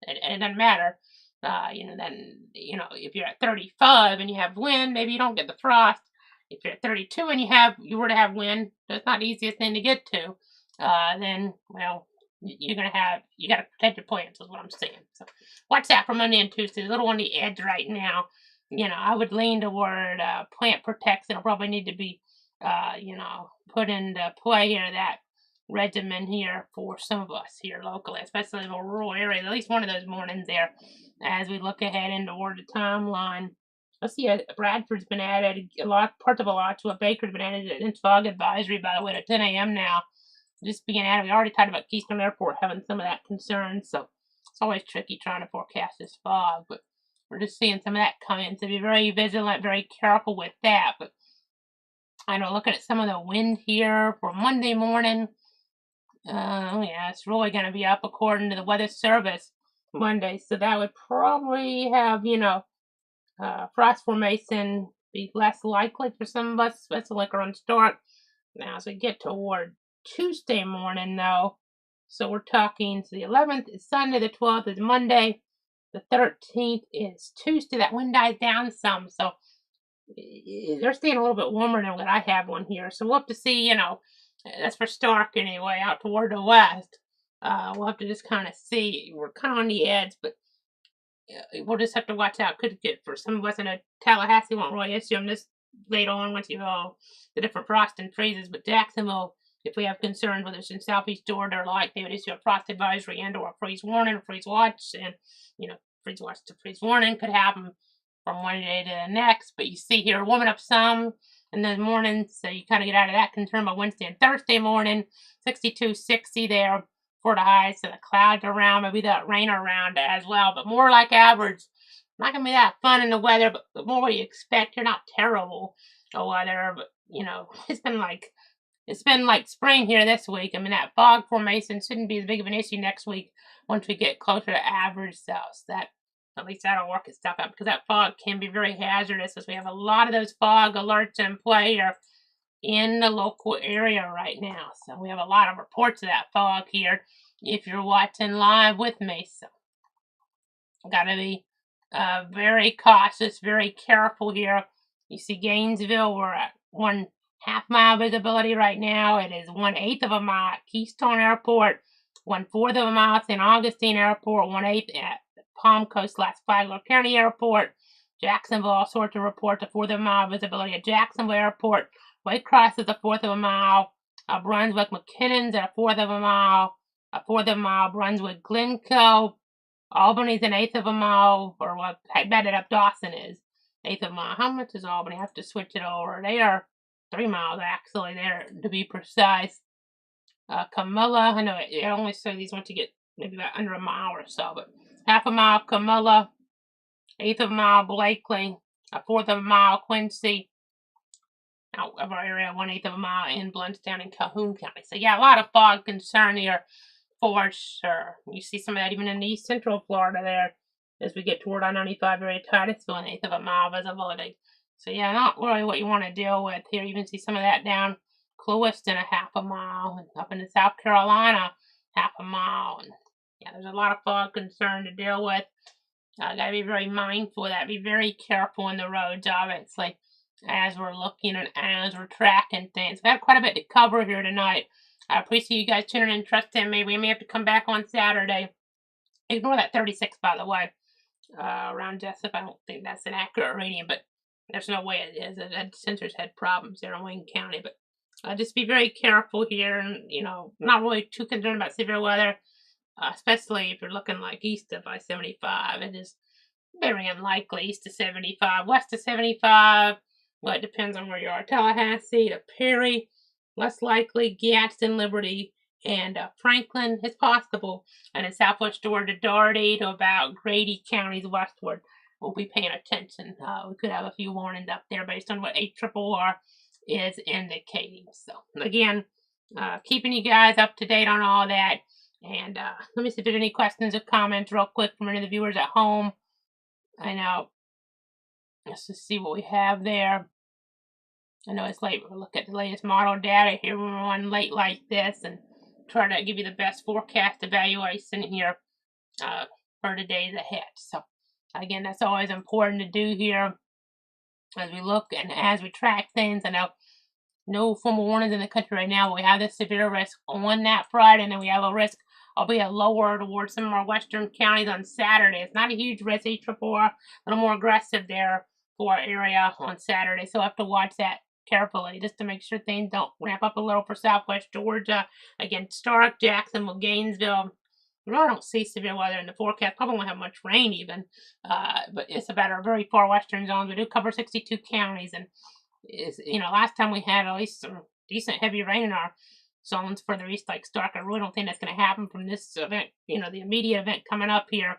and it doesn't matter. Then, if you're at 35 and you have wind, maybe you don't get the frost. If you're at 32 and you were to have wind, that's not the easiest thing to get to. Then, well, you got to protect your plants, is what I'm saying. So watch that for Monday and Tuesday. A little on the edge right now. I would lean toward plant protection. It'll probably need to be, put into play here, that regimen here for some of us here locally, especially in the rural areas, at least one of those mornings there, as we look ahead into toward the timeline. Let's see, Bradford's been added, parts of Alachua, Baker's been added in fog advisory, by the way, at 10 a.m. now. Just being added. We already talked about Keystone Airport having some of that concern, so it's always tricky trying to forecast this fog, but we're just seeing some of that coming, so be very vigilant, very careful with that. But I know, looking at some of the wind here for Monday morning, it's really going to be up according to the Weather Service Monday, so that would probably have, frost formation be less likely for some of us, especially like around start. Now, as we get toward Tuesday morning, though, so we're talking, so the 11th is Sunday, the 12th is Monday, the 13th is Tuesday. That wind dies down some, so they're staying a little bit warmer than what I have one here. So we'll have to see, that's for Stark anyway, out toward the west. We'll have to just kind of see. We're kind of on the edge, but we'll just have to watch out. Could get, for some of us in Tallahassee, won't really issue them this late on once you know the different frost and freezes. But Jacksonville, if we have concerns whether it's in southeast Georgia or like, they would issue a frost advisory and or a freeze warning or freeze watch. And, freeze watch to freeze warning could happen from one day to the next. But you see here, warming up some in the morning, so you kind of get out of that concern by Wednesday and Thursday morning. 62, 60 there for the highs. So the clouds around, maybe that rain around as well, but more like average. Not going to be that fun in the weather, but the more you expect. You're not terrible the weather, but, it's been like spring here this week. I mean, that fog formation shouldn't be as big of an issue next week once we get closer to average. So that, at least that'll work its stuff out, because that fog can be very hazardous, as we have a lot of those fog alerts in play here in the local area right now. So we have a lot of reports of that fog here if you're watching live with me. So got to be very cautious, very careful here. You see Gainesville, we're at 1/2 mile visibility right now. It is 1/8 of a mile at Keystone Airport, 1/4 of a mile at St. Augustine Airport, 1/8 at Palm Coast / Flagler County Airport. Jacksonville, all sorts of reports, a 1/4 of a mile visibility at Jacksonville Airport. Waycross is a 1/4 of a mile. Brunswick McKinnon's at a 1/4 of a mile. A 1/4 of a mile, Brunswick Glencoe. Albany's an 1/8 of a mile, or what I bet it up Dawson is. 1/8 of a mile. How much is Albany? I have to switch it over. They are 3 miles actually there, to be precise. Camilla, I know it only says these once you get maybe about under a mile or so, but 1/2 a mile Camilla, 1/8 of a mile Blakely, a 1/4 of a mile Quincy, out of our area, 1/8 of a mile in Blountstown and Calhoun County. So yeah, a lot of fog concern here for sure. You see some of that even in East Central Florida there as we get toward I-95 area Titusville, 1/8 of a mile visibility. So yeah, not really what you want to deal with here. You can see some of that down Clewiston, 1/2 a mile, and up into South Carolina, 1/2 a mile. And yeah, there's a lot of fog concern to deal with. Gotta be very mindful of that. Be very careful on the roads, obviously, as we're looking and as we're tracking things. We've got quite a bit to cover here tonight. I appreciate you guys tuning in, trusting me. We may have to come back on Saturday. Ignore that 36, by the way, around Jessup. I don't think that's an accurate reading, but there's no way it is. That sensors had problems there in Wayne County. But just be very careful here, and, not really too concerned about severe weather, especially if you're looking like east of I-75. It is very unlikely east of 75. West of 75, well, it depends on where you are. Tallahassee to Perry, less likely Gadsden, Liberty, and Franklin is possible. And in southwest Georgia, Doherty to about Grady counties westward. We'll be paying attention. We could have a few warnings up there based on what ARRR is indicating. So again, keeping you guys up to date on all that. And let me see if there's any questions or comments real quick from any of the viewers at home. I know. Let's just see what we have there. I know it's late. We'll look at the latest model data here when we're on late like this and try to give you the best forecast evaluation here for the days ahead. So again, that's always important to do here as we look and as we track things. I know no formal warnings in the country right now. We have this severe risk on that Friday, and then we have a risk, albeit lower, towards some of our western counties on Saturday. It's not a huge risk, ARRR, a little more aggressive there for our area on Saturday. So we'll have to watch that carefully just to make sure things don't ramp up a little for southwest Georgia. Again, Stark, Jacksonville, Gainesville. We really don't see severe weather in the forecast. Probably won't have much rain even, but it's about our very far western zones. We do cover 62 counties, and is, last time we had at least some decent heavy rain in our zones further east like Stark. I really don't think that's going to happen from this event, the immediate event coming up here.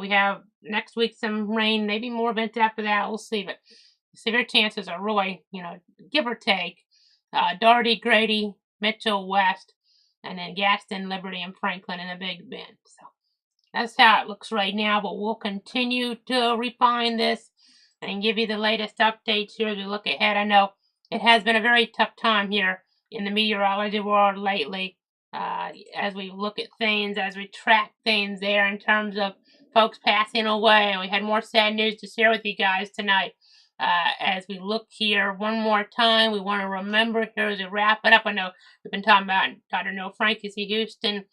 We have next week some rain, maybe more events after that. We'll see, but severe chances are really, give or take, Doherty, Grady, Mitchell, West, and then Gadsden, Liberty, and Franklin in the Big Bend. So that's how it looks right now, but we'll continue to refine this and give you the latest updates here as we look ahead. I know it has been a very tough time here in the meteorology world lately as we look at things, as we track things there in terms of folks passing away. And we had more sad news to share with you guys tonight. As we look here one more time, we want to remember here as we wrap it up. I know we've been talking about Dr. Noah Frank C. Houston.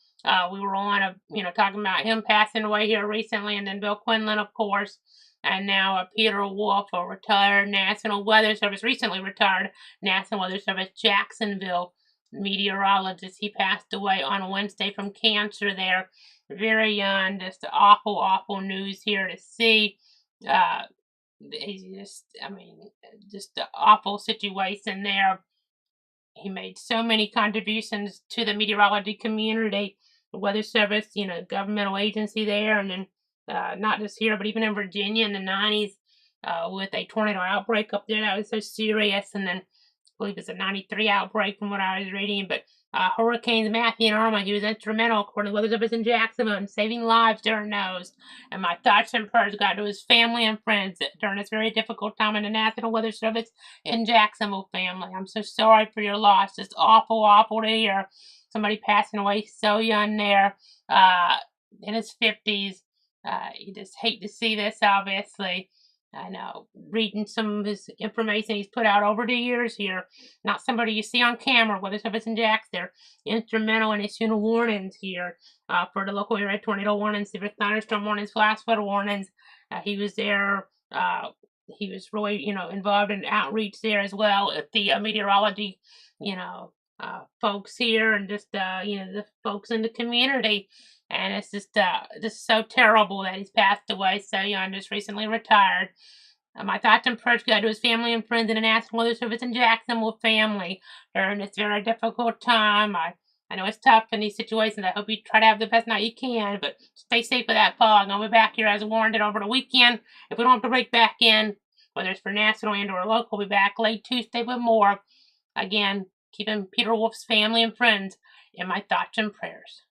We were on, talking about him passing away here recently, and then Bill Quinlan, of course. And now Peter Wolf, a retired National Weather Service, recently retired National Weather Service Jacksonville meteorologist. He passed away on Wednesday from cancer there. Very young, just awful, awful news here to see. Just an awful situation there. He made so many contributions to the meteorology community, the Weather Service, governmental agency there, and then not just here, but even in Virginia in the 90s with a tornado outbreak up there that was so serious. And then I believe it's a 93 outbreak from what I was reading. But Hurricanes Matthew and Irma, he was instrumental, according to the Weather Service in Jacksonville, in saving lives during those. And my thoughts and prayers go to his family and friends during this very difficult time in the National Weather Service in Jacksonville family. I'm so sorry for your loss. It's awful, awful to hear somebody passing away so young there in his 50s. You just hate to see this, obviously. I know, reading some of his information he's put out over the years here. Not somebody you see on camera, Weather Service in Jacks. They're instrumental in issuing warnings here for the local area tornado warnings, severe thunderstorm warnings, flash flood warnings. He was there. He was really, involved in outreach there as well at the meteorology, folks here and just, the folks in the community. And it's just so terrible that he's passed away so young, just recently retired. My thoughts and prayers go to his family and friends in the National Weather Service in Jacksonville family during this very difficult time. I know it's tough in these situations. I hope you try to have the best night you can, but stay safe with that fog. I'll be back here as warned over the weekend. If we don't have to break back in, whether it's for national and or local, we'll be back late Tuesday with more. Again, keeping Peter Wolf's family and friends in my thoughts and prayers.